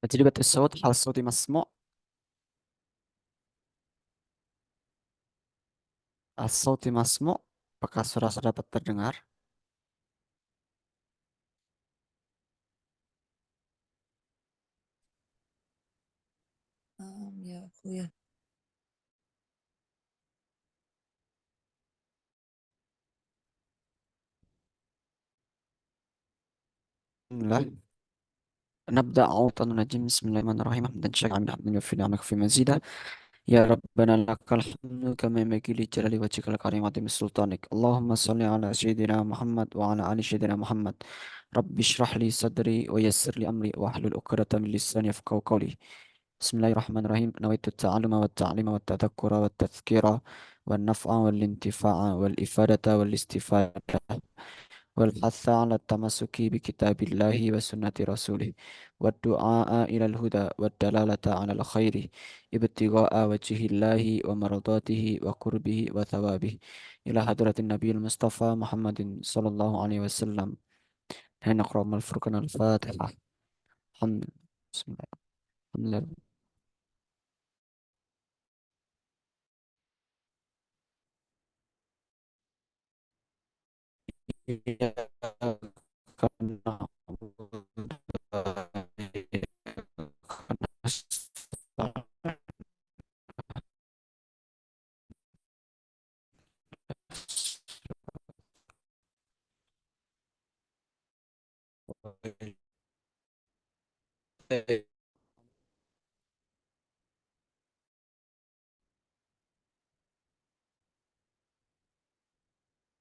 تجربة الصوت، هل صوتي مسموع؟ Hal صوتي مسموع? Apakah suara saya dapat terdengar? Ya aku ya. Bismillah. نبدأ أوطان الرجيم. بسم الله الرحمن الرحيم. حمدا شكرا حمدا في نعمك في مزيدا. يا ربنا لك الحمد كما ينبغي لجلال وجهك الكريم وعظيم سلطانك. اللهم صل على سيدنا محمد وعلى آل سيدنا محمد. رب اشرح لي صدري ويسر لي أمري واحلل عقدة من لساني يفقهوا قولي. بسم الله الرحمن الرحيم. نويت التعلم والتعليم والتذكر والتذكير والنفع والانتفاع والإفادة والاستفادة والحث على التمسك بكتاب الله وسنة رسوله والدعاء إلى الهدى والدلالة على الخير ابتغاء وجه الله ومرضاته وقربه وثوابه إلى حضرة النبي المصطفى محمد صلى الله عليه وسلم. نقرأ من الفرقان الفاتحة. الحمد بسم الله الحمد لله. إياك نعبد وإياك نستعين.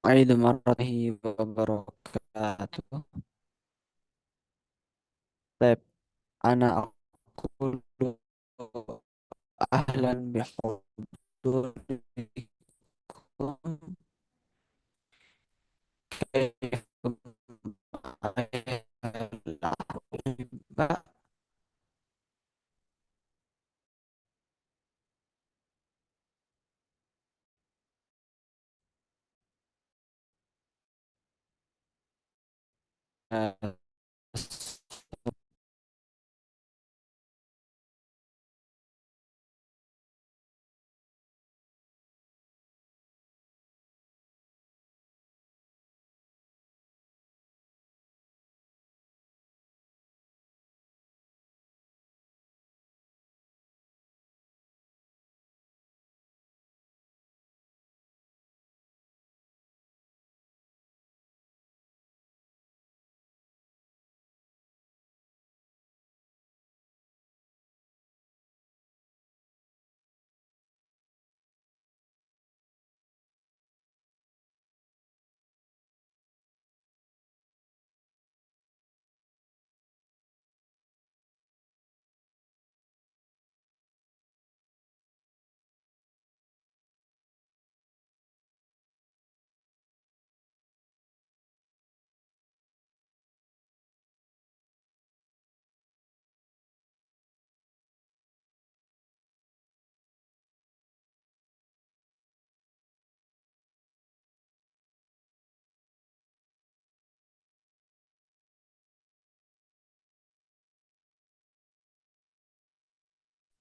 عيد مرته وبركاته. طيب، أنا أقول أهلا بحضوركم. كيفكم أيها الأحبة؟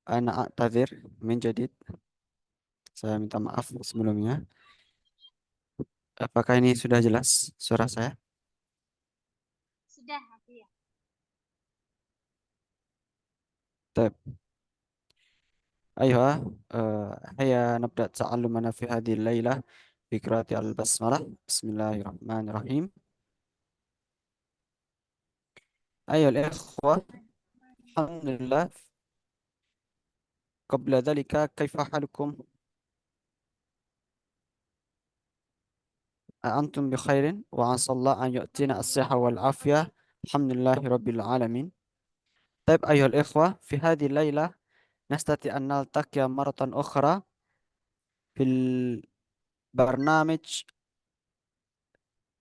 أنا أعتذر من جديد. Saya minta maaf sebelumnya. Apakah ini sudah jelas suara saya? Sudah, aku ya. طيب. أيها هيا نبدأ تعلمنا في هذه الليلة بقراءة البسملة. بسم الله الرحمن الرحيم. أيها الإخوة، الحمد لله. قبل ذلك كيف حالكم؟ أنتم بخير وعسى الله أن يؤتينا الصحة والعافية. الحمد لله رب العالمين. طيب أيها الإخوة، في هذه الليلة نستطيع أن نلتقي مرة أخرى في البرنامج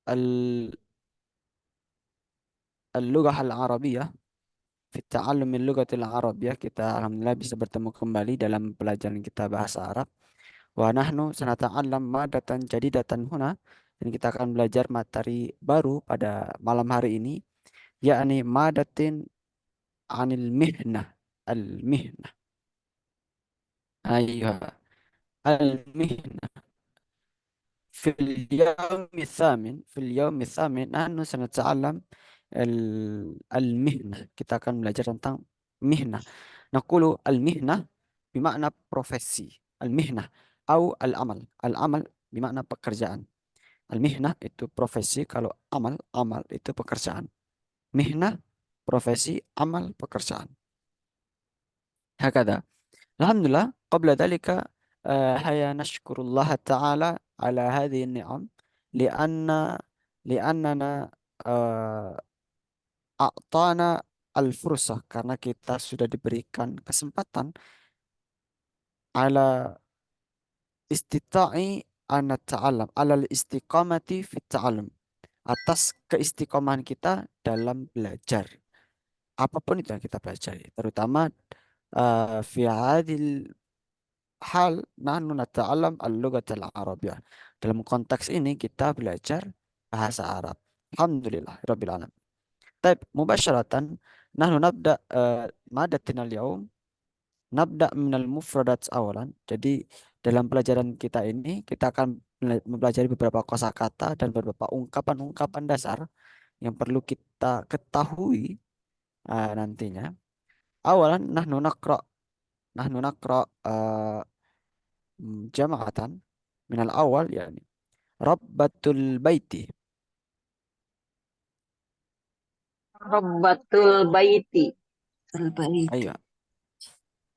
ال- اللغة العربية. في تعلم اللغة العربية kita alhamdulillah bisa bertemu kembali dalam pelajaran kita bahasa Arab. Wa nahnu sanata'allam madatan jadidatan huna, dan kita akan belajar materi baru pada malam hari ini, yakni madatin anil mihnah. Al-mihnah. Ayuh. Al-mihnah. في اليوم الثامن نحن سنتعلم المهنة. Kita akan belajar tentang mihnah. نقول المهنة بمعنى profesi. المهنة أو العمل. العمل بمعنى pekerjaan. Al-mihnah itu profesi, kalau amal itu pekerjaan. Mihnah profesi, amal pekerjaan. Hakada. Alhamdulillah, qabla dhalika haya nashkurullah ta'ala ala hadhihi ni'am lianna liannana a'tana al-fursah, karena kita sudah diberikan kesempatan ala istita'i an nata'alam ala istiqamati fit ta'alum, atas keistiqomahan kita dalam belajar apapun itu yang kita pelajari, terutama fi hadhil hal nahnu nata'alam al-lughat al-arabiyyah. Dalam konteks ini kita belajar bahasa Arab. Alhamdulillah rabbil alamin. Taib mubasharatan nahnu nabda madatina al-yaum nabda minal mufradat awalan. Jadi dalam pelajaran kita ini kita akan mempelajari beberapa kosakata dan beberapa ungkapan-ungkapan dasar yang perlu kita ketahui nantinya. Awalan nahnu naqra jama'atan minal awal yani Rabbatul baiti. Rabbatul baiti. Ayo.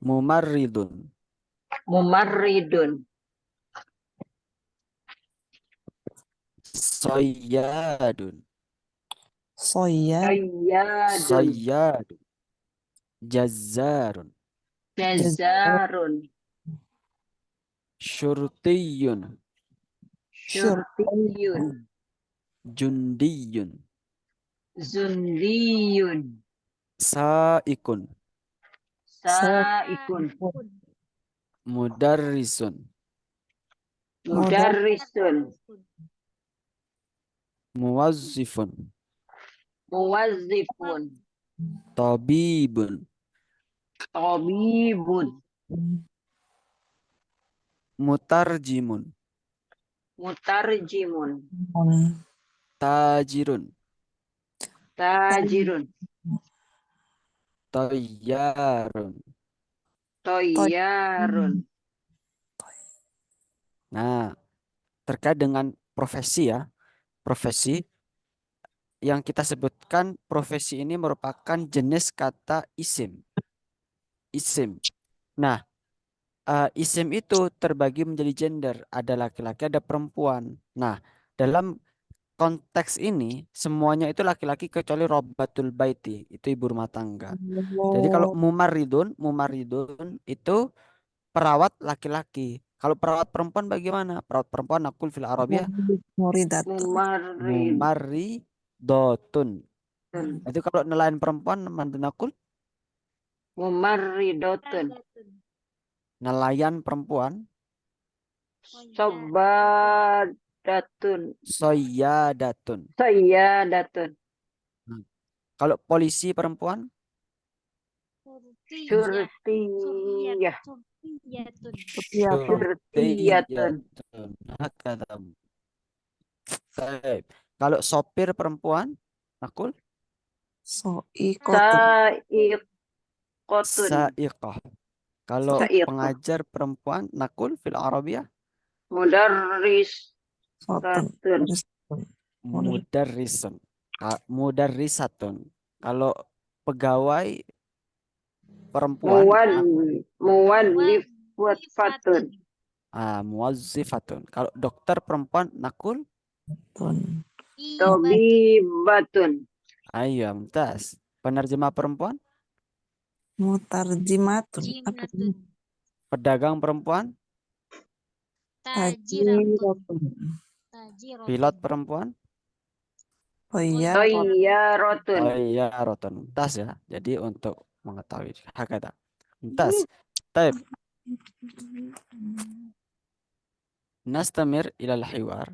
Mumarridun. Mumarridun. Sayyadun. Sayyadun. Sayyadun. Jazzarun. Jazarun. Syurtiyun. Syurtiyun. Jundiyun. Zundiyun. Saikun. Saikun. Mudarrisun. Mudarrisun. Muwazzifun. Muwazzifun. Tabibun. Tabibun. Mutarjimun. Mutarjimun. Tajirun. Tajirun. Tayyarun. Toyarun. Nah, terkait dengan profesi ya, profesi yang kita sebutkan, profesi ini merupakan jenis kata isim. Isim. Nah, isim itu terbagi menjadi gender, ada laki-laki, ada perempuan. Nah, dalam konteks ini semuanya itu laki-laki kecuali Robbatul Baiti, itu ibu rumah tangga. Jadi kalau mumaridun itu perawat laki-laki. Kalau perawat perempuan bagaimana? Perawat perempuan nakul fil Arabiyah Mumarid. mumaridotun. Itu kalau nelayan perempuan mantunakul Mumaridotun. nelayan perempuan Sobadatun. soyadatun. Sayyadatun. Nah, kalau polisi perempuan Syurtiyah. Syurtiyatun. syurtiyatun. Hakadha. Baik. Kalau sopir perempuan nakul Sa'iqotun. saiqah. Kalau Sa'iqah. pengajar perempuan nakul fil Arabiyah Mudarrisatun. mudarrisun. Mudarrisatun. Kalau pegawai perempuan Muwallifatun. muwazzifatun. Kalau dokter perempuan nakul Tabibatun. ayo mumtaz. Penerjemah perempuan, Mutarjimatun. Apa itu? pedagang perempuan, Tajiratun. pilot perempuan, Oh iya. Toyarotun. oh iya roton mumtaz ya. Jadi untuk mengetahui hakata mumtaz. Taib nastamir ilal hiwar.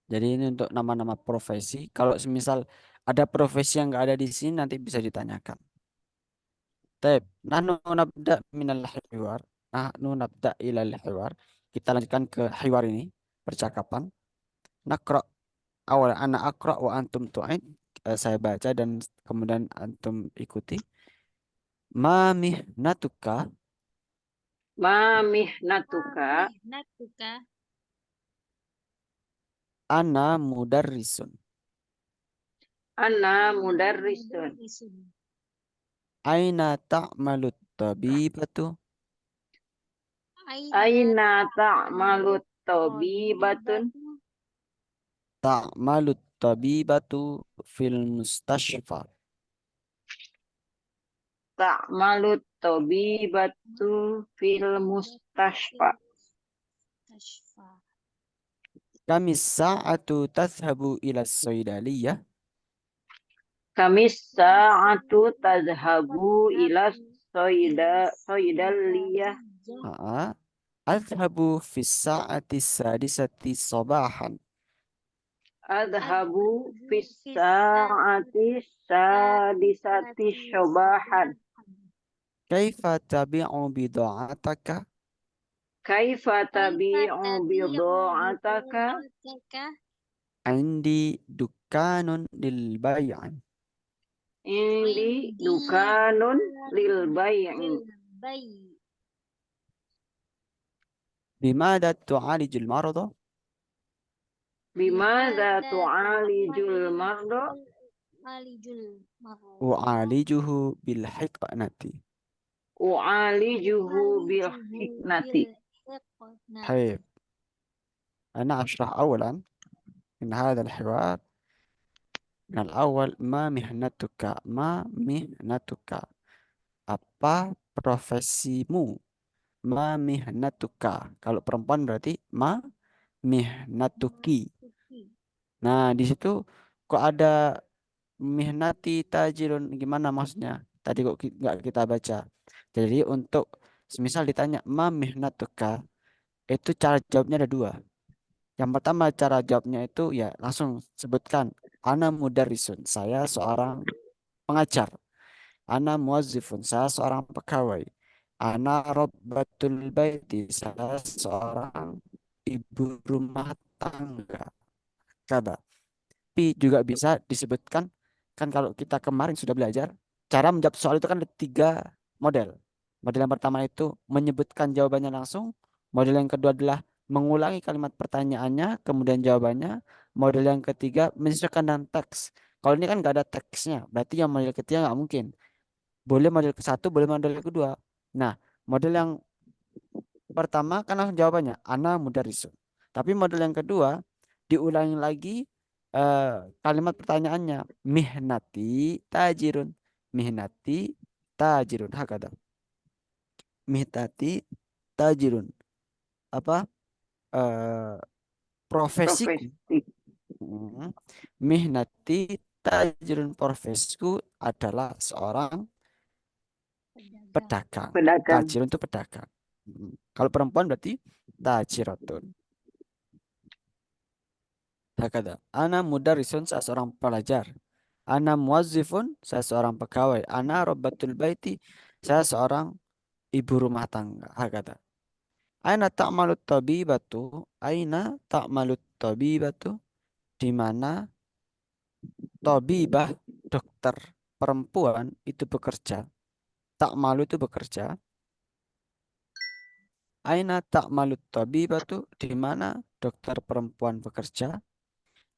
Jadi ini untuk nama-nama profesi. Kalau semisal ada profesi yang nggak ada di sini nanti bisa ditanyakan. Taib. Nahnu nabda minal hiwar. Nahnu nabda ilal hiwar. Kita lanjutkan ke hiwar ini, percakapan. Nakra awal ana akra wa antum tu'id. Saya baca dan kemudian antum ikuti. Ma mihnatuka Ma mihnatuka. Mihnatuka. ana mudarrisun. Ana mudarrisun. Aina ta'malut tabibatu. Aina ta'malut tabibatun. Ta'malut tabibatu fil mustashfa. Ta'malut tabibatu fil mustashfa. Kami sa'atu tadhhabu ila saydaliyah. Kami sa'atu tazhabu ila soydaliyah. Adhabu fis sa'ati sadisati sabahan. Adhabu fis sa'ati sadisati sobahan. Kaifa tabi'u bida'ataka? Kaifa tabi'u bidha'ataka? Indi dukkanun lil bay'an. Indi dukanun lil bay'i. Bimada tu'alijul marada? Bimada tu'alijul marda? U'alijuhu bil hiqnati. U'alijuhu bil hiknati. طيب أنا أشرح أولا من هذا الحوار. من الأول ما مهنتك؟ ما مهنتك؟ Apa profesimu? Ma mihnatuka. Kalau perempuan berarti ma mihnatuki. Nah, di situ kok ada mihnati tajirun, gimana maksudnya? Tadi kok nggak kita baca. Jadi untuk semisal ditanya ma mihnatuka, itu cara jawabnya ada dua. Yang pertama cara jawabnya itu ya langsung sebutkan ana mudarrisun, saya seorang pengajar. Ana muwazzifun, saya seorang pegawai. Ana rabbatul baiti, saya seorang ibu rumah tangga. Kata. Tapi juga bisa disebutkan, kan kalau kita kemarin sudah belajar, cara menjawab soal itu kan ada tiga model. Model yang pertama itu menyebutkan jawabannya langsung. Model yang kedua adalah mengulangi kalimat pertanyaannya, kemudian jawabannya. Model yang ketiga menyesuaikan dengan teks. Kalau ini kan nggak ada teksnya, berarti yang model ketiga nggak mungkin. Boleh model ke satu, boleh model kedua. Nah, model yang pertama kan langsung jawabannya, ana mudarisun. Tapi model yang kedua, diulangi lagi eh, kalimat pertanyaannya. Mihnati tajirun. Mihnati tajirun. Hakada. Mihnati tajirun. Apa? Eh, profesiku. Profesi. Hmm. Mihnati tajirun. Profesiku adalah seorang pedagang. Pedagang. Tajirun itu pedagang. Kalau perempuan berarti tajiratun. Hakada. Ana mudarrisun, saya seorang pelajar. Ana muwazzifun, saya seorang pegawai. Ana rabbatul baiti, saya seorang ibu rumah tangga. Hakada. Aina ta'malut tabibatu? Aina ta'malut tabibatu? Di mana tabibah, dokter perempuan itu bekerja. Ta'malu itu bekerja. Aina ta'malut tabibatu? Di mana dokter perempuan bekerja.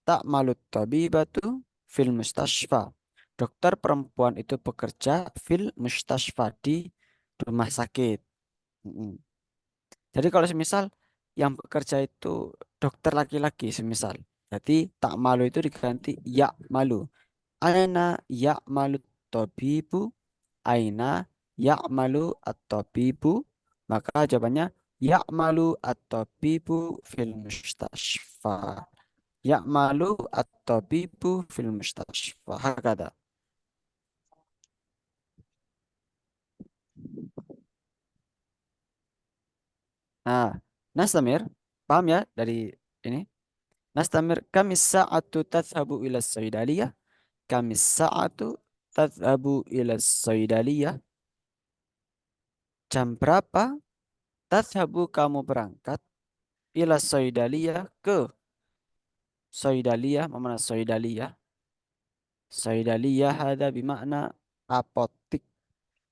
Ta'malut tabibatu fil mustashfa. Dokter perempuan itu bekerja fil mustashfa di rumah sakit. Mm-mm. Jadi kalau semisal yang bekerja itu dokter laki-laki semisal. Jadi tak malu itu diganti ya malu. Aina ya malu tabibu. Aina ya malu at-tabibu. Maka jawabannya ya malu at-tabibu fil mustashfa. Ya'malu at-tabibu fil mustashfa. Hakada. Nah, Nastamir, paham ya dari ini? Nastamir, kamis sa'atu tadhhabu ila saydaliyah. Kamis sa'atu tadhhabu ila saydaliyah. Jam berapa tadhabu kamu berangkat ila soidaliyah ke soidaliyah? Mana soidaliyah? Soidaliyah ada bermakna apotik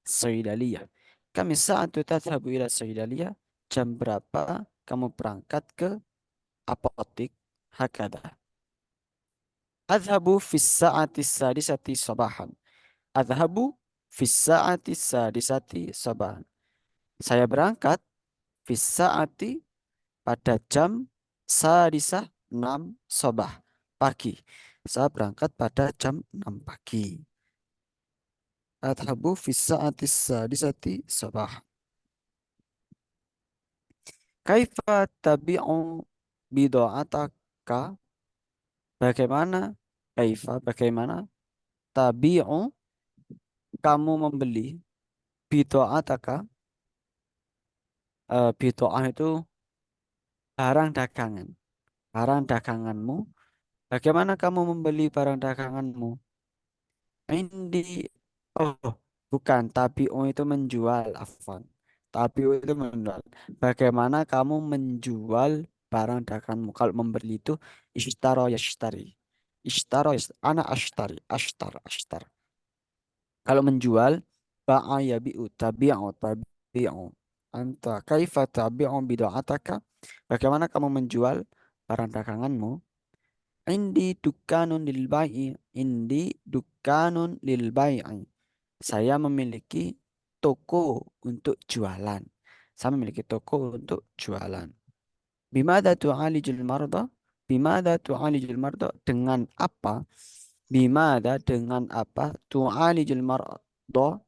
soidaliyah. Kami saat tadhabu ila soidaliyah. Jam berapa kamu berangkat ke apotik? Hakada. Adhabu fis sa'ati sadisati sabahan. Adhabu fis sa'ati sadisati sabahan. Saya berangkat fis sa'ati pada jam sadisah 6 sabah pagi. Saya berangkat pada jam 6 pagi. Adhabu fis sa'ati sadisati sabah. Kaifa tabi'u bida'ataka? Bagaimana? Kaifa, bagaimana? Tabi'u, kamu membeli bida'ataka. Bida'ah itu barang dagangan. Barang daganganmu. Bagaimana kamu membeli barang daganganmu? Indi, oh, bukan. Tabi'u itu menjual, afwan. Tabi'u itu menjual. Bagaimana kamu menjual barang daganganmu? Kalau membeli itu ishtaro yashtari. Ishtaro ana ashtari, ashtar. Kalau menjual ba'a yabi'u, tabi'u. Anta kaifa tabi'u bida'ataka? Bagaimana kamu menjual barang daganganmu? Indi dukkanun lil bai'i. Indi dukkanun lil bai'i. Saya memiliki toko untuk jualan. Saya memiliki toko untuk jualan. Bimada tu'alijul marda? Bimada tu'alijul marda? Dengan apa? Bimada dengan apa? Tu'alijul marda?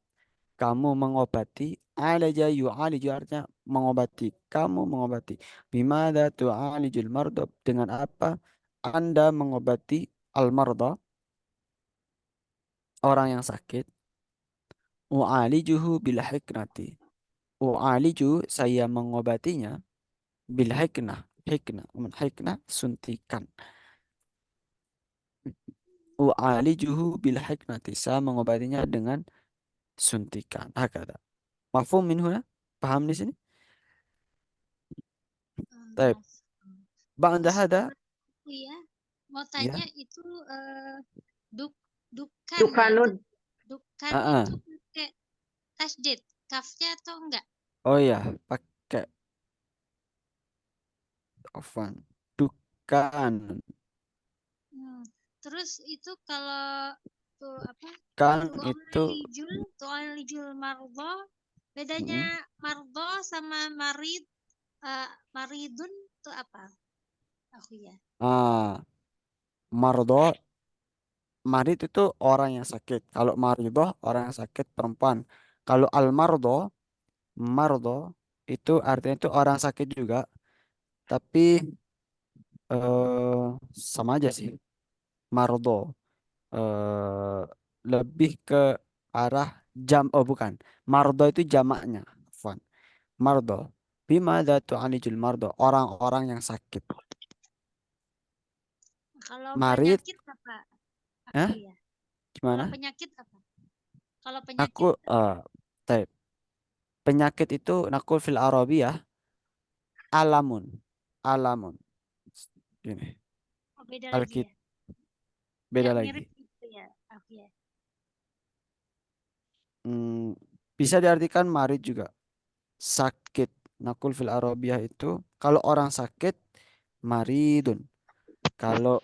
Kamu mengobati. Alaja yu'aliju artinya mengobati. Kamu mengobati. Bimada tu'alijul marda? Dengan apa? Anda mengobati al-marda, orang yang sakit. U'alijuhu bil hiknati. U'aliju, saya mengobatinya bil hiknah. Hiknah, suntikan. U'alijuhu bil hiknati. Saya mengobatinya dengan suntikan. Hakada. Mafhum min huna? Paham di sini? Baik. Mas. Ba'da Terus hada, ya mau ya. tanya itu duk dukan ya Dukanun. dukan Ah, itu ah. pakai tasdid kafnya atau enggak? Oh ya, pakai oven. Dukan. Hmm. Terus itu kalau tuh apa Kan itu tu'alijul mardo bedanya mm, mardo sama marid maridun itu apa? Aku ya. mardo, marid itu orang yang sakit. Kalau maridoh orang yang sakit perempuan. Kalau mardo itu artinya itu orang sakit juga, tapi sama aja sih. Mardo eh lebih ke arah oh bukan. Mardo itu jamaknya. Afwan. Mardo. Bimada tu'alijul mardo. Orang-orang yang sakit. Kalau Marid, penyakit apa? eh, Aku ya. Kalau gimana? penyakit apa? Kalau Aku, penyakit type. Penyakit itu nakul fil Arabiyah alamun. Alamun. Ini. oh, beda lagi Alkit ya. Ya beda mirip lagi. gitu ya. Aku ya. Hmm, bisa diartikan marid juga. Sakit. Nakul fil Arabiyah itu kalau orang sakit maridun. Kalau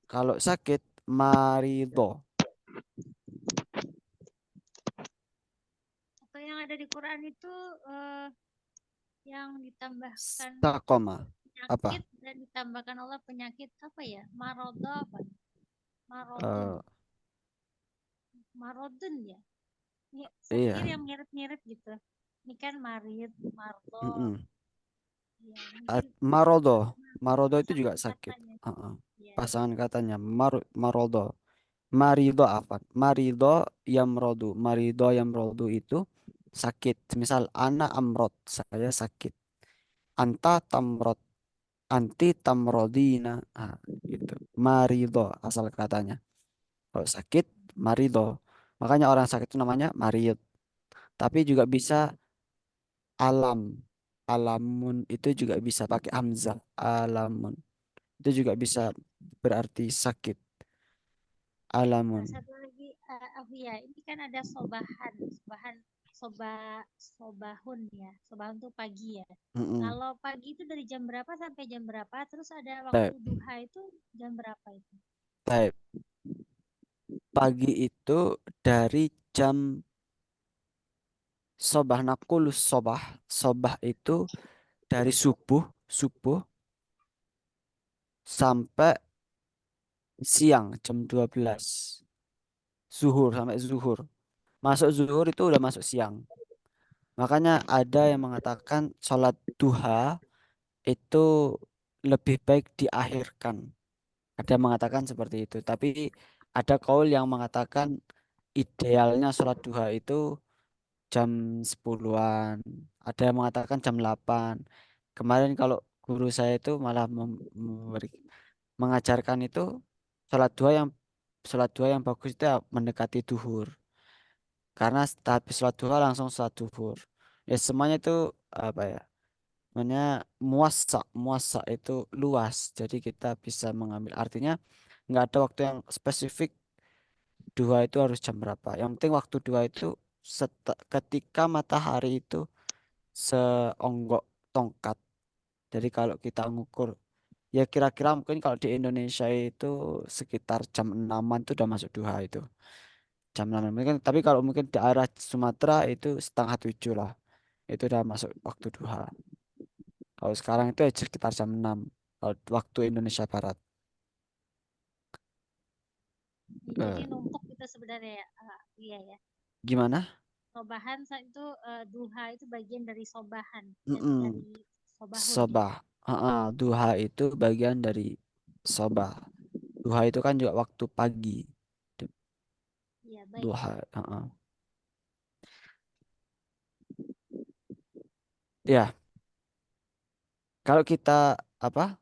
kalau sakit marido. Atau yang ada di Quran itu yang ditambahkan Sakoma. penyakit Apa? dan ditambahkan Allah penyakit apa ya? Marodo apa? Marodun. Eh, Marodun ya. Ini saya pikir iya. yang mirip-mirip gitu. Ini kan marid, mardo. Mm-mm. Ya, mungkin Marodo. Marodo itu juga pasangan sakit. katanya. Heeh. Ya. Pasangan katanya marodo. Marido apa? Marido yamrodu. Marido yamrodu itu sakit. Misal ana amrod, saya sakit. Anta tamrod, anti tamrodina. Ah, gitu. Marido asal katanya. Kalau sakit, marido. Makanya orang sakit itu namanya marid. Tapi juga bisa alam. Alamun itu juga bisa pakai hamzah. Alamun. Itu juga bisa berarti sakit. Nah, Alamun. satu lagi, ya, ini kan ada sobahan, sobahan, sobahun ya. Sobahun tuh pagi ya. Mm-mm. Kalau pagi itu dari jam berapa sampai jam berapa? Terus ada waktu Taib. duha itu jam berapa itu? Taib. Pagi itu dari jam sobah nakulus sobah. Sobah itu dari subuh, subuh sampai siang jam 12. Zuhur sampai zuhur. Masuk zuhur itu udah masuk siang. Makanya ada yang mengatakan sholat duha itu lebih baik diakhirkan. Ada yang mengatakan seperti itu. Tapi ada kaul yang mengatakan idealnya sholat duha itu jam 10-an. Ada yang mengatakan jam 8. Kemarin kalau guru saya itu malah mengajarkan itu sholat duha yang sholat duha yang bagus itu ya mendekati duhur. Karena habis sholat duha langsung sholat duhur. Ya semuanya itu apa ya? Namanya muasa, muasa itu luas. Jadi kita bisa mengambil artinya nggak ada waktu yang spesifik dua itu harus jam berapa. Yang penting waktu dua itu ketika matahari itu seonggok tongkat. Jadi kalau kita ngukur ya kira-kira mungkin kalau di Indonesia itu sekitar jam 6-an itu udah masuk duha itu. Jam 6 mungkin tapi kalau mungkin di arah Sumatera itu setengah 7 lah. Itu udah masuk waktu duha. Kalau sekarang itu ya sekitar jam 6 kalau waktu Indonesia Barat. Ya, jadi Eh, numpuk itu sebenarnya ya. Iya ya. gimana? Sobahan itu duha itu bagian dari sobahan, Mm-mm. dari sobahun ya. Sobah. Duha itu bagian dari sobah. Duha itu kan juga waktu pagi. Iya, baik. Duha. Ya, kalau kita apa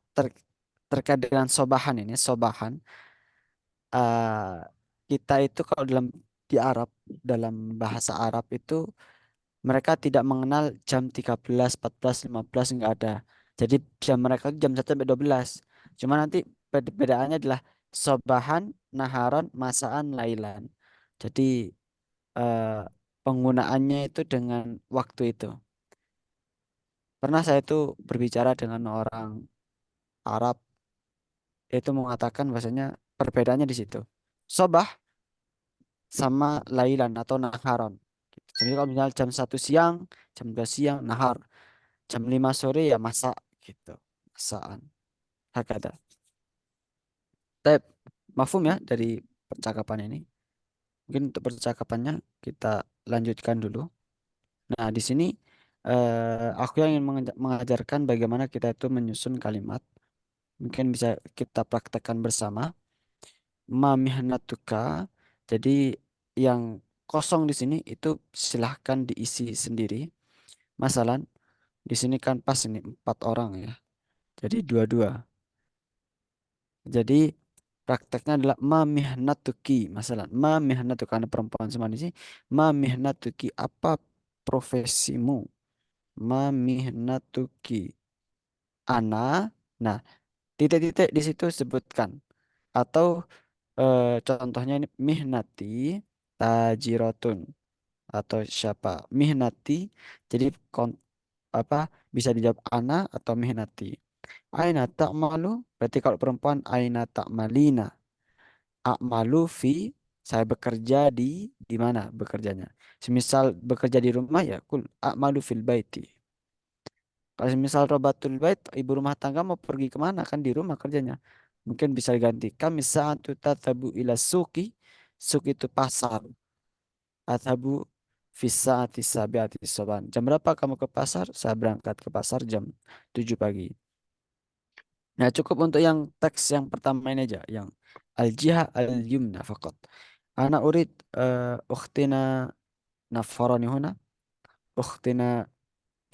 terkait dengan sobahan ini, sobahan, eh, kita itu kalau di Arab, dalam bahasa Arab itu mereka tidak mengenal jam 13, 14, 15 nggak ada. Jadi jam mereka itu jam 1 sampai 12. Cuma nanti perbedaannya adalah sobahan, naharon, masaan, lailan. Jadi eh, penggunaannya itu dengan waktu itu. Pernah saya itu berbicara dengan orang Arab itu mengatakan bahasanya perbedaannya di situ. Sobah sama lailan atau naharon. Gitu. Jadi kalau misalnya jam 1 siang, jam 2 siang, nahar. Jam 5 sore ya masak gitu. Masaan. Hakada. Tapi mafhum ya dari percakapan ini. Mungkin untuk percakapannya kita lanjutkan dulu. Nah, di sini aku yang ingin mengajarkan bagaimana kita itu menyusun kalimat. Mungkin bisa kita praktekkan bersama. Ma mihnatuka. Jadi yang kosong di sini itu silahkan diisi sendiri. Masalan, di sini kan pas ini 4 orang ya. Jadi dua-dua. Jadi prakteknya adalah ma mihnatuki. Masalah ma mihnatuka karena perempuan semua di sini. Ma mihnatuki apa profesimu? Ma mihnatuki. Ana. Nah, titik-titik di situ sebutkan. Atau contohnya ini mihnati tajirotun atau siapa mihnati jadi apa bisa dijawab ana atau mihnati aina ta'malu berarti kalau perempuan aina ta'malina a'malu fi saya bekerja di mana bekerjanya semisal bekerja di rumah ya kul a'malu fil baiti kalau misal robatul bait ibu rumah tangga mau pergi kemana kan di rumah kerjanya mungkin bisa diganti kami saat tatabu ila suki suk itu pasar Athabu fisaati sabiati soban. Jam berapa kamu ke pasar? Saya berangkat ke pasar jam 7 pagi. Nah, cukup untuk yang teks yang pertama ini aja, yang al-jiha al-yumna fakot. Ana urid ukhtina nafarani huna, ukhtina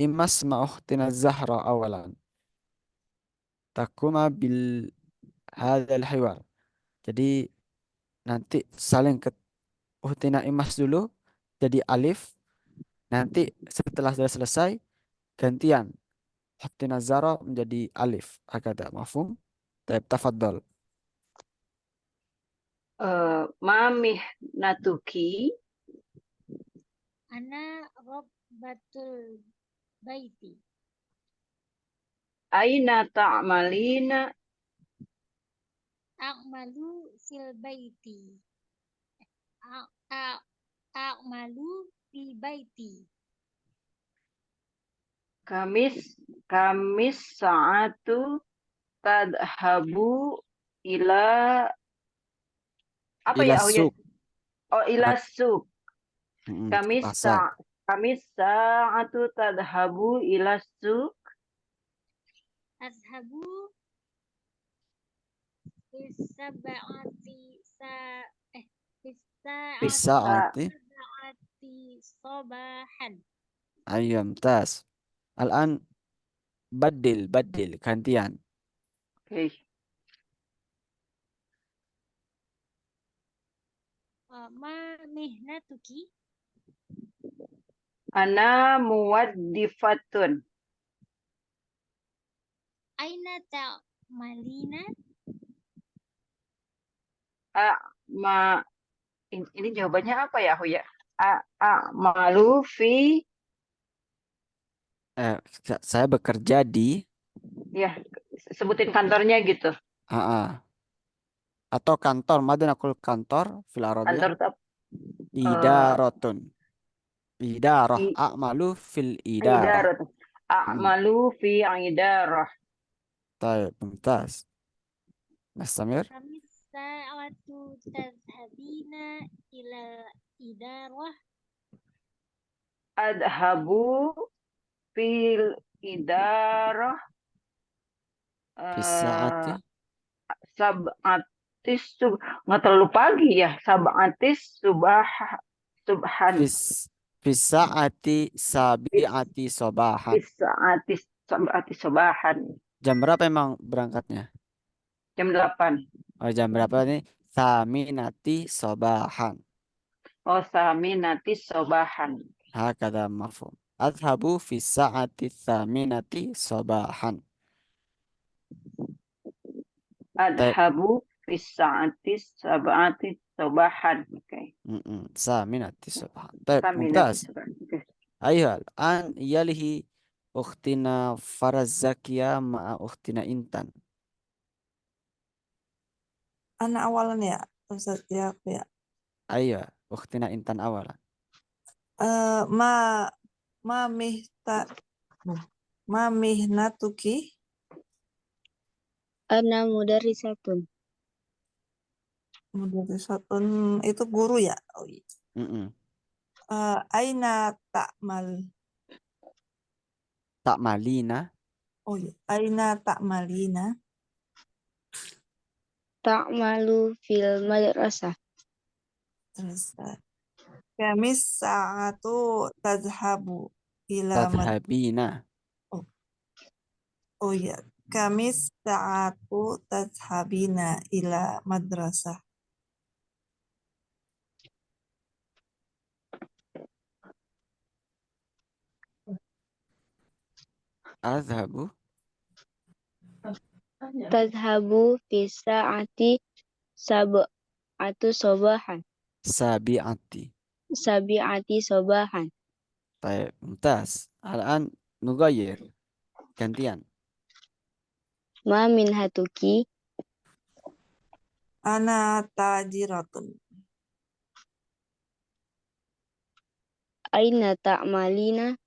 imas ma ukhtina zahra awalan. Takuma bil hadzal hiwar. Jadi nanti saling ke ukhtina imas dulu jadi alif. Nanti setelah sudah selesai Gantian. Hati nazara menjadi alif. Hakada. Mafhum? Taib tafadhal. Mamih natuki. Ana robbatul baiti. Aina ta'malina. A'malu fil baiti. A'malu fi baiti. Kamis sa'atu tadhabu ila apa Ila ya? Oh ya. suk. Oh ila suk. Ke pasar. Kamis sa'atu tadhabu ila suk. Azhabu Fisaba'ati sa Bisa. Fisa'ati. Fisa'ati sobahan. Ayyam tas. Al-an badil. Gantian. Oke. Ma mihnatuki. Ana muwaddifatun. Aina ta'malina. Ma ini jawabannya apa ya, Huya? Malu fi Saya bekerja di ya sebutin kantornya gitu. AA. Atau kantor. Madun akul kantor fil Arabiyah. Kantor tetap Idaratun. Idarah. i A'malu fil idarah. idarat. Malu fi idarah. Taib. Mumtaz. Nastamir. Kamis sa'atu tadhabina ila idarah. Adhabu fil idarah Fisa'ati. sabatis nggak terlalu pagi ya, sabatis subhan Fis Fisa'ati sabi'ati sobahan. sabatis sabatis subahan Jam berapa emang berangkatnya? jam 8. Oh, jam berapa nih? Saminati sobahan. Oh, saminatis subahan. Hakada mafhum. Adhabu fi sa'ati saminati sobahan. Taib. Adhabu fis sa'atis sabatis subahan. Oke. Saminati sobahan. Taib. Saminatis Mumtaz. subahan. Oke. Ayuhal. An yalihi ukhtina Farazakia ma'a ukhtina Intan. Anak awalan ya, Ustaz ya, aku ya. Ayo. Ukhtina Intan awalan. Eh, ma ma mihta ma mihnatuki. Ana mudarisatun. Mudarisatun itu guru ya. Oh, iya. Mm-mm. Aina ta'mal. Tak malina. Oh iya. Aina ta'malina. Ta'malu fil madrasah. Terus Kamis sa'atu tadhabu ila Tadhabina. oh, oh iya. Kamis sa'atu tadhabina ila madrasah. Azhabu. Tadhabu fi sa'ati sab'atu sobahan. Sabi'ati. Sabi'ati sobahan. Taib. Mumtaz. Al-an nugayir. Gantian. Ma min hatuki. Ana tajiratun. Aina ta'malina.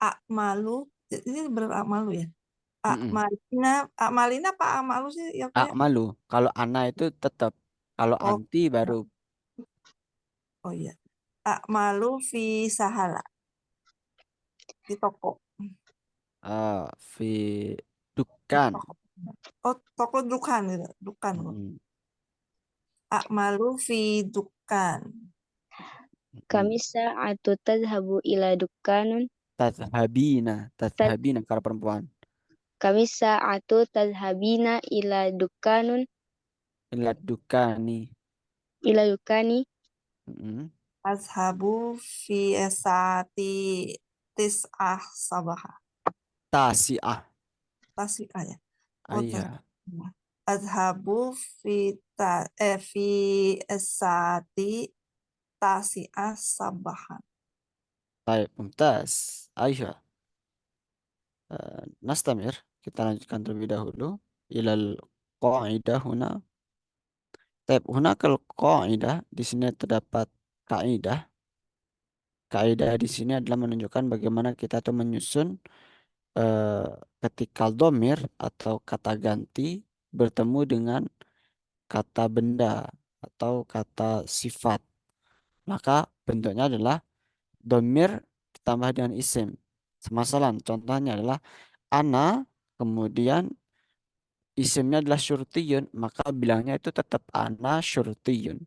Akmalu. Ini berakmalu ya. Mm-mm. Akmalina apa akmalu sih ya aku ya? Akmalu. Kalau ana itu tetap. Kalau Oh, anti baru oh iya. Akmalu fi sahala di toko. fi dukan. Toko. Oh, toko dukan gitu. Dukan. Mm-mm. Akmalu fi dukan. Mm-mm. Kami sa'atu tadhabu ila dukkanun. Tadhabina. Tadhabina kalau perempuan. Kami sa'atu tadhabina ila dukkanun. Ila dukani. Ila dukkani. Mm-mm. Azhabu fi saati tis'ah sabaha. Tasi'ah. Tasfi'ah ya. Oh, Iya. Azhabu fi saati tasi'ah sabaha. Baik, mumtaz. Aisyah. Nastamir. Kita lanjutkan terlebih dahulu. Ilal qa'idah huna. Baik, hunakal qa'idah. Di sini terdapat kaidah. Kaidah di sini adalah menunjukkan bagaimana kita tuh menyusun eh, ketika domir atau kata ganti bertemu dengan kata benda atau kata sifat. Maka bentuknya adalah domir ditambah dengan isim. Semasalan, contohnya adalah ana, kemudian isimnya adalah syurtiyun, maka bilangnya itu tetap ana syurtiyun.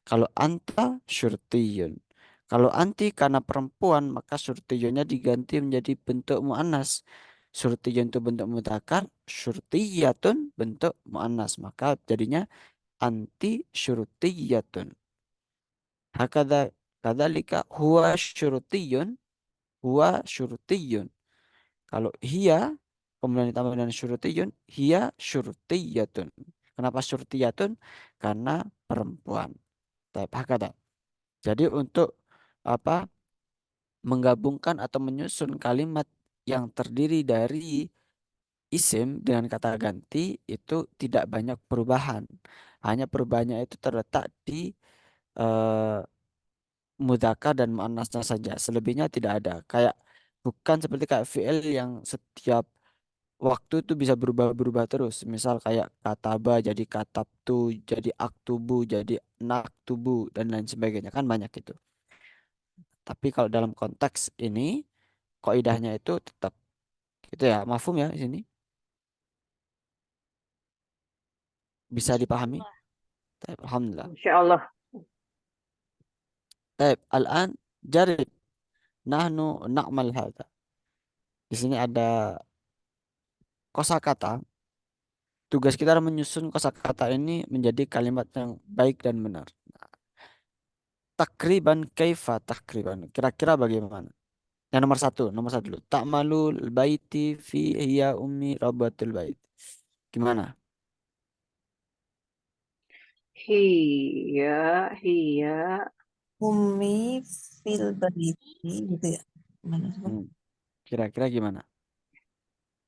Kalau anta syurtiyun. Kalau anti karena perempuan, maka syurtiyunnya diganti menjadi bentuk muannas. Syurtiyun itu bentuk mudzakkar, syurtiyatun bentuk muannas. Maka jadinya anti syurtiyatun. Hakada kadzalika huwa syurtiyun. Kalau hiya kemudian ditambah dengan syurtiyun, hiya syurtiyatun. Kenapa syurtiyatun? Karena perempuan. Tapi hakada. Jadi untuk apa? Menggabungkan atau menyusun kalimat yang terdiri dari isim dengan kata ganti itu tidak banyak perubahan. Hanya perubahannya itu terletak di eh, mudzakkar dan muannasnya saja. Selebihnya tidak ada. Kayak bukan seperti kayak fi'il yang setiap waktu itu bisa berubah-berubah terus. Misal kayak kataba jadi katabtu, jadi aktubu, jadi naktubu dan lain sebagainya kan banyak itu. Tapi kalau dalam konteks ini kaidahnya itu tetap gitu ya. Mafhum ya di sini? Bisa Insya dipahami? Allah. Baik, alhamdulillah. Insya Allah. Baik, al-an jarib nahnu na'mal hadza. Di sini ada kosakata. Tugas kita adalah menyusun kosakata ini menjadi kalimat yang baik dan benar. Takriban kaifa takriban. Kira-kira bagaimana? Yang nomor satu dulu. Ta'malul baiti fi hiya ummi rabbatul bait. Gimana? Hiya, hiya, Umi fil baiti gitu ya. Gimana sih, Bang? Hmm, Kira-kira gimana?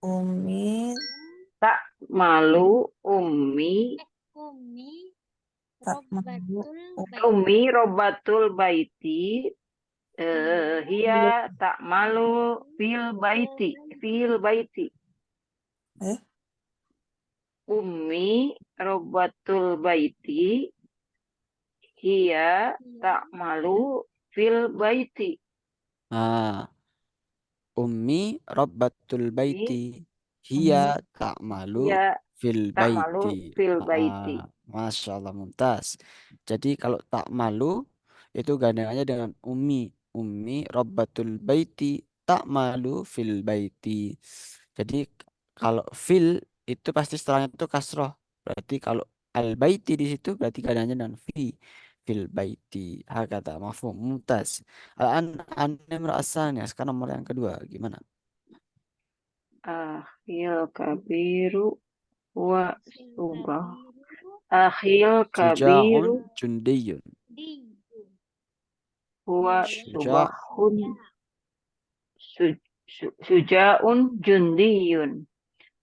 Umi tak malu, ummi, Umi tak malu. ummi robatul baiti, hiya tak malu fil baiti. Eh, Ummi robatul baiti, hiya tak malu fil baiti. Nah, ummi rabbatul baiti. Ini Hiya Umi ta'malu hiya fil tak malu baiti. fil Ah, baiti. Masya Allah, mumtaz. Jadi kalau tak malu itu gandengannya dengan ummi. Ummi rabbatul baiti tak malu fil baiti. Jadi kalau fil itu pasti setelahnya itu kasroh. Berarti kalau al baiti di situ berarti gandengannya dengan fi. Fil baiti. Hakata mafhum. Mumtaz. An merasanya. Sekarang nomor yang kedua. Gimana? Akhil kabiru wa subah. Kabiru Akhil Syuja'un kabiru jundiyun. diyun. huwa Syuja' subahun sujaun jundiyun.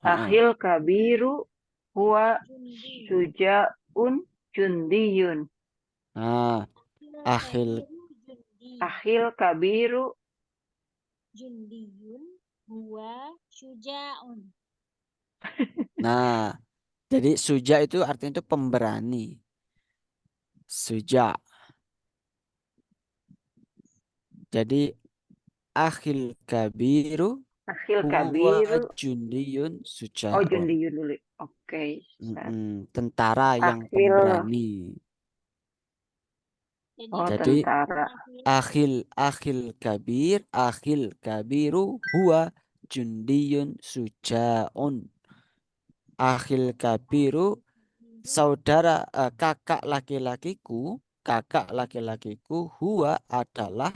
Heeh. Akhil kabiru huwa Jundi. sujaun jundiyun. Nah, akhil. Kabiru jundi. Akhil kabiru Jundiyun huwa syuja'un. Nah, jadi suja itu artinya itu pemberani. Suja. Jadi akhil kabiru akhil huwa kabiru jundiyun oh sujaun. jundiyun dulu. Oke. Tentara yang Akhil pemberani. Jadi Jadi tentara. akhil kabiru huwa jundiyun sujaun. Akhil kabiru saudara kakak laki-lakiku, kakak laki-lakiku huwa adalah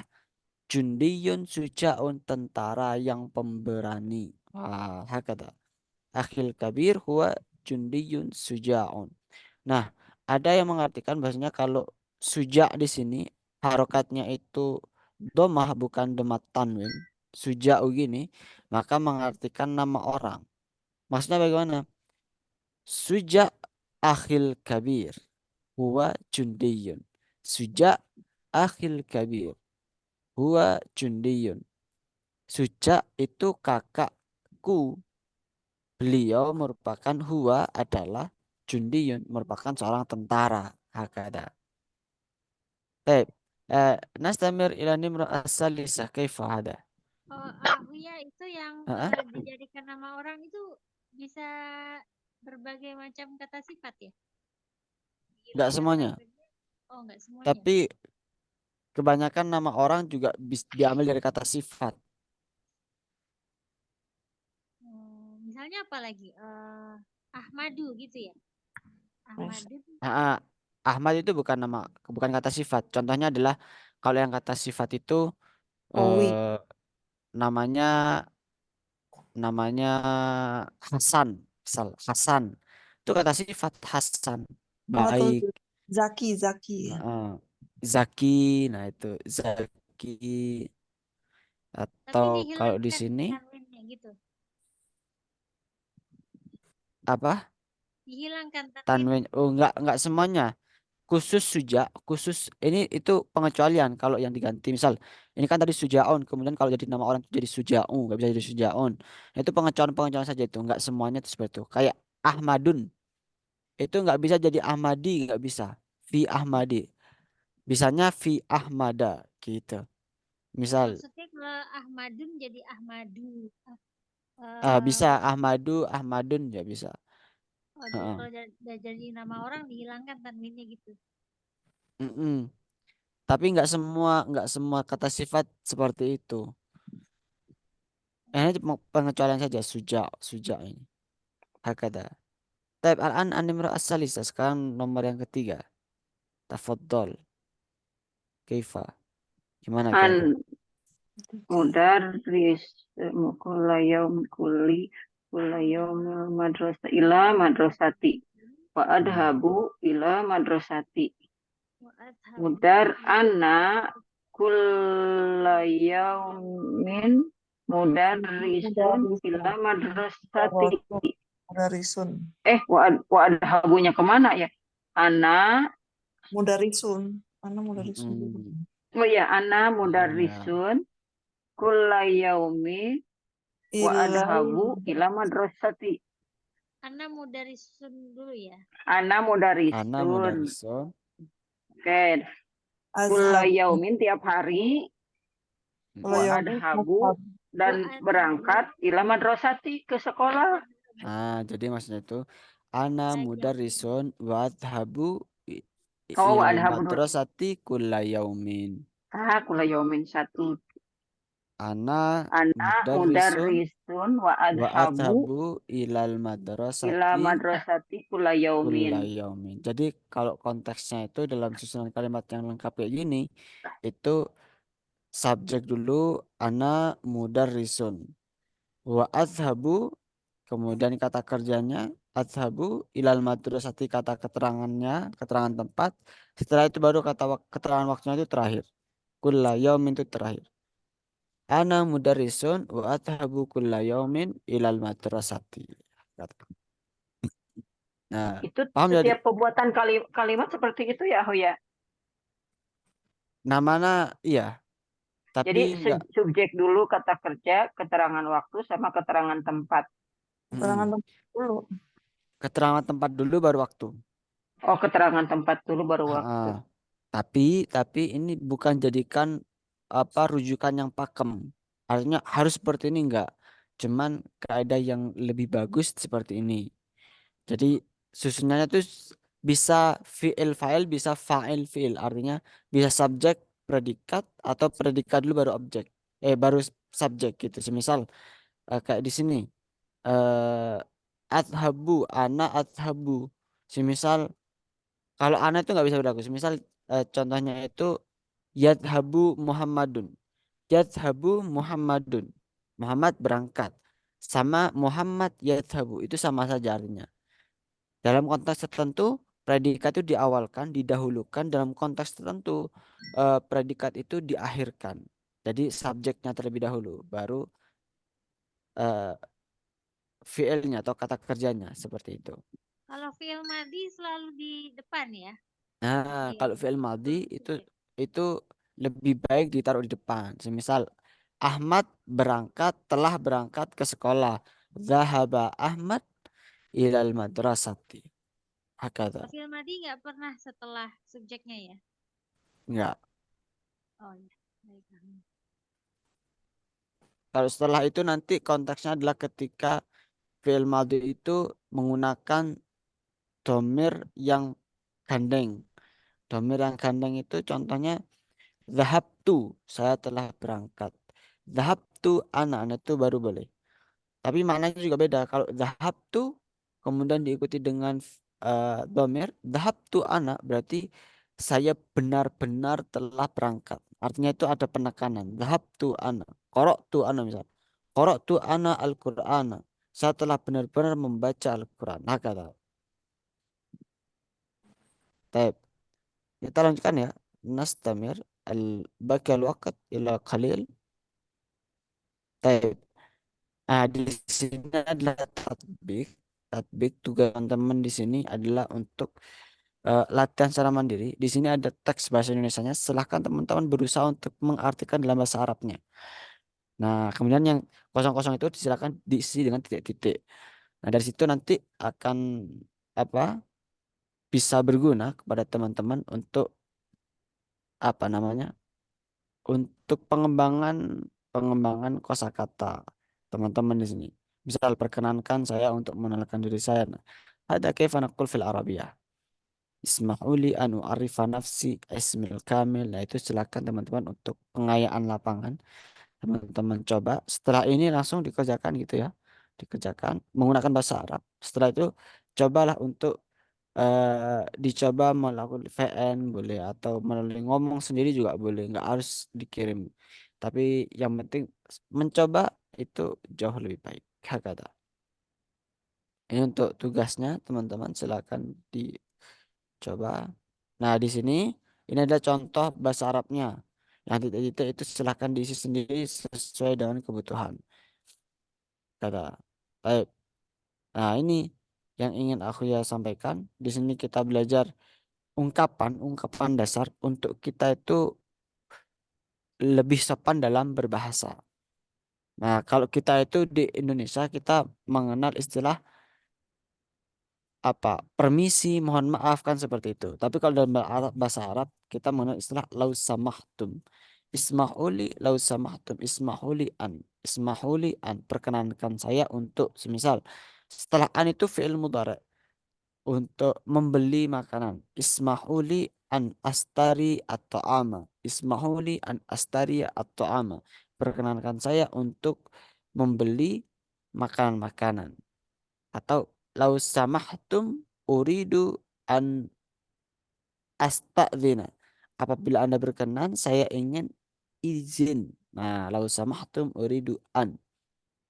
jundiyun sujaun tentara yang pemberani. Hakata. Akhil kabir huwa jundiyun sujaun. Nah, ada yang mengartikan bahasanya kalau suja di sini harokatnya itu domah bukan domat tanwin, suja'u gini, maka mengartikan nama orang. Maksudnya bagaimana? Suja akhil kabir huwa jundiyun. Suja akhil kabir huwa jundiyun. Suja itu kakakku. Beliau merupakan huwa adalah jundiyun merupakan seorang tentara. Hakada. Baik. Nastamir ila nimra as-salisah kaifa hada? Oh, Huya itu yang Heeh. dijadikan nama orang itu bisa berbagai macam kata sifat ya? Enggak Dihilangkan semuanya. Oh, enggak semuanya. Tapi kebanyakan nama orang juga diambil dari kata sifat. Misalnya apa lagi? Ahmadu gitu ya? Ahmadu. Ahmad itu bukan kata sifat. Contohnya adalah kalau yang kata sifat itu Owi. namanya namanya Hasan, misal Hasan. Itu kata sifat Hasan. Atau Baik. Zaki ya. Zaki, nah itu Zaki. Tapi Atau kalau di dihilangkan sini tanwinnya gitu. apa? Dihilangkan Tanwin. tanwinnya. Oh, enggak semuanya. Khusus suja, khusus ini itu pengecualian kalau yang diganti. Misal ini kan tadi sujaon, kemudian kalau jadi nama orang itu jadi sujau, nggak bisa jadi sujaon. Nah, itu pengecualian saja itu, nggak semuanya itu seperti itu. Kayak Ahmadun itu nggak bisa jadi Ahmadi, nggak bisa. Fi Ahmadi, bisanya fi Ahmada gitu. Misal Maksudnya kalau Ahmadun jadi Ahmadu. bisa Ahmadu, Ahmadun ya bisa. Heeh. Kalau jadi nama orang dihilangkan tanwinnya gitu. Mm-mm. Tapi nggak semua kata sifat seperti itu. Ini pengecualian saja suja ini. Hakada. Taib al-an animra as-salisa. Sekarang nomor yang ketiga. Tafaddal. Kaifa. Gimana An kira-kira? mudarris kulla yaum kulla yaumil madrasah ila madrasati wa adhabu ila madrasati mudar anna kulla yaumin mudarrisun ila madrasati Mudarisun. wa adhabunya kemana ya? Ana Mudarisun. Mana mudarisun? oh ya, ana Ya. mudarrisun kulla yaumi wa adhabu ila madrasati. Ana mudarisun dulu ya. Ana Ana mudarisun. mudarisun. Oke. Kulla yaumin tiap hari wa adhabu dan berangkat ila madrasati ke sekolah. Jadi maksudnya itu ana mudarisun wa adhabu Oh, wa ilal adhabu madrasati kulla yaumin. kulla yaumin satu. Ana Ana mudarrisun wa wa adhabu adhabu ilal ila madrasati madrasati kulla yaumin. kulla yaumin. Jadi kalau konteksnya itu dalam susunan kalimat yang lengkap kayak gini, itu subjek dulu ana mudarrisun. Wa adhabu kemudian kata kerjanya adhabu ilal madrasati kata keterangannya, keterangan tempat. Setelah itu baru keterangan waktunya itu terakhir. Kulla yaumin itu terakhir. Ana mudarrisun wa adhabu kulla yaumin ilal madrasati. Nah, Itu paham jadi setiap pembuatan kalimat seperti itu ya, Hoya. namanya iya, tapi Jadi enggak subjek dulu kata kerja, keterangan waktu sama keterangan tempat. Keterangan tempat dulu. keterangan tempat dulu baru waktu. Oh, keterangan tempat dulu baru waktu. Tapi ini bukan jadikan apa rujukan yang pakem. Artinya harus seperti ini enggak. Cuman kaidah yang lebih bagus seperti ini. Jadi susunannya tuh bisa fi'il fa'il bisa fa'il fi'il. Artinya bisa subjek predikat atau predikat dulu baru objek. Baru subjek gitu. Semisal kayak di sini eh adhabu ana adhabu. Semisal kalau ana itu nggak bisa berlaku. Semisal contohnya itu yadhabu Muhammadun. Yadhabu Muhammadun. Muhammad berangkat. Sama Muhammad yadhabu. Itu sama saja artinya. Dalam konteks tertentu, predikat itu diawalkan, didahulukan. Dalam konteks tertentu, predikat itu diakhirkan. Jadi subjeknya terlebih dahulu, baru eh, fiilnya atau kata kerjanya seperti itu. Kalau fi'il madi selalu di depan ya. Nah, Iya, kalau fi'il madhi sebelum itu subjek. itu lebih baik ditaruh di depan. Semisal Ahmad berangkat, telah berangkat ke sekolah. Zahaba Ahmad ilal madrasati. Hakata. Kalau fi'il madi nggak pernah setelah subjeknya ya. Enggak. Oh ya, baik. Kalau setelah itu nanti konteksnya adalah ketika fi'il madhi itu menggunakan domir yang gandeng. Domir yang gandeng itu contohnya zahabtu, saya telah berangkat. Zahabtu anak itu baru boleh. Tapi maknanya juga beda. Kalau zahabtu kemudian diikuti dengan domir, zahabtu anak berarti saya benar-benar telah berangkat. Artinya itu ada penekanan. Zahabtu anak. Qara'tu anak misal. Qara'tu anak al-Qur'ana. Saya telah benar-benar membaca Al-Quran. Nah, kata. Taib. Kita lanjutkan ya. Nastamir al-baqi al-waqt ila qalil. Taib. Nah, di sini adalah tatbik. Tatbik tugas teman-teman di sini adalah untuk latihan secara mandiri. Di sini ada teks bahasa Indonesianya. Silahkan teman-teman berusaha untuk mengartikan dalam bahasa Arabnya. Nah, kemudian yang kosong-kosong itu silakan diisi dengan titik-titik. Nah, dari situ nanti akan apa? Bisa berguna kepada teman-teman untuk apa namanya? Untuk pengembangan pengembangan kosakata teman-teman di sini. Misal perkenankan saya untuk mengenalkan diri saya. Nah, ada kaifa naqul fil Arabiyah. Isma'uli anu arifa nafsi ismil kamil. Nah, itu silakan teman-teman untuk pengayaan lapangan. Teman-teman coba. Setelah ini langsung dikerjakan gitu ya. Dikerjakan menggunakan bahasa Arab. Setelah itu cobalah untuk dicoba melakukan VN boleh atau melalui ngomong sendiri juga boleh, nggak harus dikirim. Tapi yang penting mencoba itu jauh lebih baik. Kata. Ini untuk tugasnya teman-teman silakan dicoba. Nah, di sini ini adalah contoh bahasa Arabnya. Yang titik-titik itu silakan diisi sendiri sesuai dengan kebutuhan. Kata. Baik. Nah, ini yang ingin aku ya sampaikan. Di sini kita belajar ungkapan dasar untuk kita itu lebih sopan dalam berbahasa. Nah, kalau kita itu di Indonesia kita mengenal istilah apa? Permisi, mohon maaf kan seperti itu. Tapi kalau dalam bahasa Arab kita mengenal istilah lau samahtum. Ismahuli lau samahtum, ismahuli an. Ismahuli an, perkenankan saya untuk semisal setelah an itu fi'il mudhari untuk membeli makanan. Ismahuli an astari atau ama. Ismahuli an astari atau ama. Perkenankan saya untuk membeli makanan-makanan. Atau lau samahtum uridu an astadzina. Apabila Anda berkenan, saya ingin izin. Nah, lau samahtum uridu an.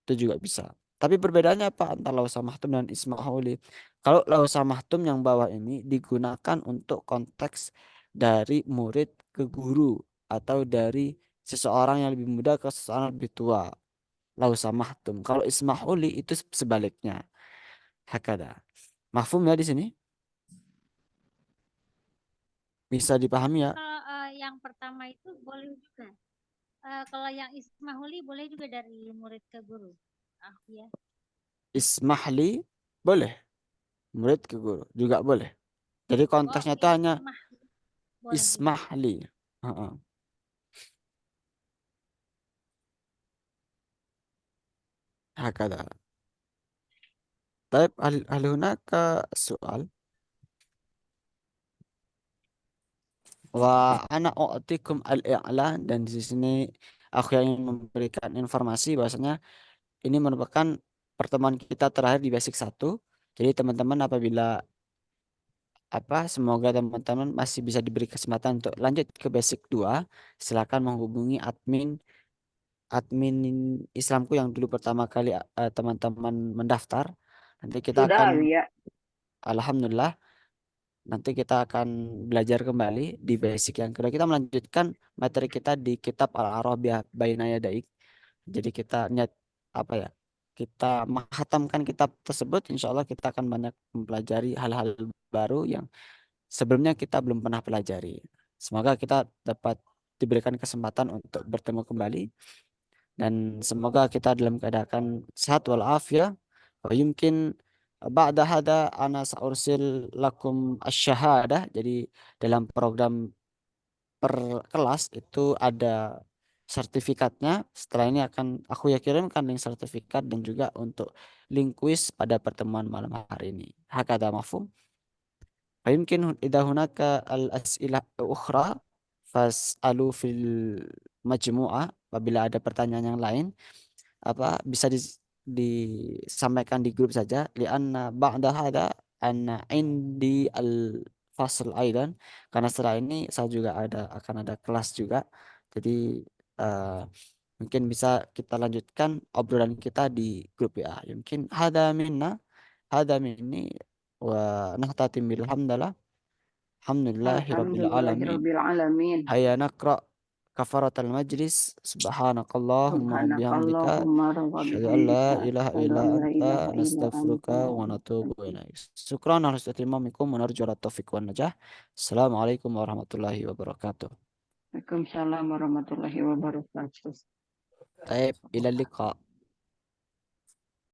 Itu juga bisa. Tapi perbedaannya apa antara lau samahtum dan ismahuli? Kalau lau samahtum yang bawah ini digunakan untuk konteks dari murid ke guru atau dari seseorang yang lebih muda ke seseorang yang lebih tua. Lau samahtum. Kalau ismahuli itu sebaliknya. Hakada. Mahfum ya di sini? Bisa dipahami ya? Kalau yang pertama itu boleh juga. Kalau yang ismahuli boleh juga dari murid ke guru. Ah ya. Ismahli boleh. Murid ke guru juga boleh. Jadi Oh, konteksnya itu hanya ismahli boleh juga. ismahli. Heeh. Hakada. طيب هل هناك سؤال وأنا أعطيكم الإعلان dan di sini aku yang ingin memberikan informasi bahwasanya ini merupakan pertemuan kita terakhir di basic 1. Jadi teman-teman apabila semoga teman-teman masih bisa diberi kesempatan untuk lanjut ke basic 2. Silakan menghubungi admin Islamku yang dulu pertama kali teman-teman mendaftar. Nanti kita akan, Sudah, ya. alhamdulillah, nanti kita akan belajar kembali di basic yang kedua. Kita melanjutkan materi kita di kitab Al-Arabiyah Baina Yadaik. Jadi kita niat kita menghatamkan kitab tersebut. Insya Allah kita akan banyak mempelajari hal-hal baru yang sebelumnya kita belum pernah pelajari. Semoga kita dapat diberikan kesempatan untuk bertemu kembali dan semoga kita dalam keadaan sehat walafiat. Wa yumkin ba'da hada ana sa'ursil lakum asy-syahadah. Jadi dalam program per kelas itu ada sertifikatnya. Setelah ini akan aku kirimkan link sertifikat dan juga untuk link quiz pada pertemuan malam hari ini. Hakada mafhum. فيمكن إذا هناك الأسئلة أخرى فاسألوا في المجموعة. Apabila ada pertanyaan yang lain bisa disampaikan di grup saja. Lianna ba'da hada anna indi al fasl aidan, karena setelah ini saya juga akan ada kelas juga. Jadi eh, mungkin bisa kita lanjutkan obrolan kita di grup ya. Mungkin hada minni wa nahtatim bilhamdalillah. Alhamdulillahi rabbil alamin. Alhamdulillahirabbil alamin. Hayya naqra kafaratul majlis. Subhanakallahumma wa bihamdika Subhanakallahumma wa asyhadu an la bihamdika ilaha asyhadu illa an la anta ilaha illa anta nastaghfiruka wa natubu ilaik. Syukran ala husni minkum wa narju ala taufiq wan najah. Assalamualaikum warahmatullahi wabarakatuh. Waalaikumsalam warahmatullahi wabarakatuh. Taib ila liqa.